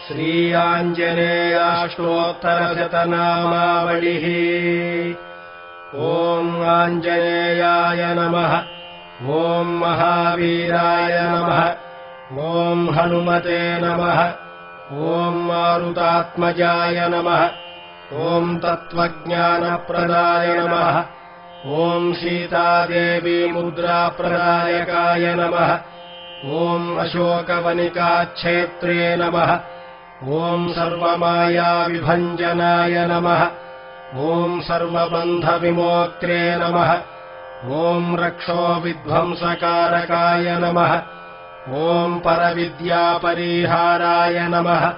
श्रीयाञ्जनेयाष्टोत्तरशतनामावलिः। ॐ आञ्जनेयाय नमः। ॐ महावीराय नमः। ॐ हनुमते नमः। ॐ मारुतात्मजाय नमः। ॐ तत्त्वज्ञानप्रदाय नमः। ॐ सीतादेवी मुद्राप्रदायकाय नमः। ॐ अशोकवनिकाक्षेत्रे नमः। ॐ सर्वमायाविभञ्जनाय नमः। ॐ सर्वबन्धविमोक्त्रे नमः। ॐ रक्षोविध्वंसकारकाय नमः। ॐ परविद्यापरिहाराय नमः।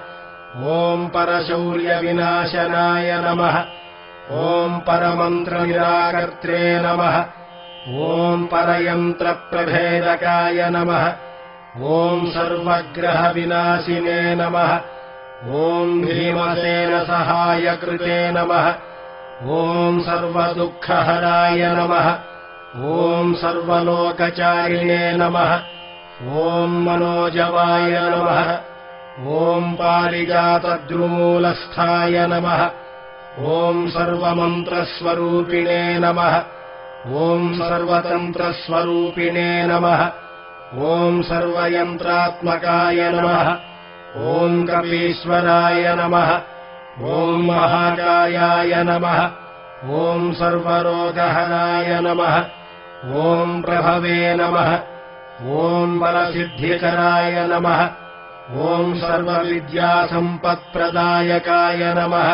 ॐ परशौर्यविनाशनाय नमः। ॐ परमन्त्रनिराकर्त्रे नमः। ॐ परयन्त्रप्रभेदकाय नमः। ॐ सर्वग्रहविनाशिने नमः। ॐ भीमसेनसहायकृते नमः। ॐ सर्वदुःखहराय नमः। ॐ सर्वलोकचारिणे नमः। ॐ मनोजवाय नमः। ॐ पारिजातद्रुमूलस्थाय नमः। ॐ सर्वमन्त्रस्वरूपिणे नमः। ॐ सर्वतन्त्रस्वरूपिणे नमः। ॐ सर्वयन्त्रात्मकाय नमः। ॐ कपीश्वराय नमः। ॐ महाकायाय नमः। ॐ सर्वरोगहराय नमः। ॐ प्रभवे नमः। ॐ बलसिद्धिकराय नमः। ॐ सर्वविद्यासम्पत्प्रदायकाय नमः।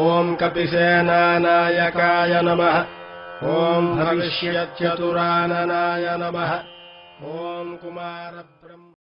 ॐ कपिसेनानायकाय नमः। ॐ भविष्यच्चतुराननाय नमः। ॐ कुमारब्रह्म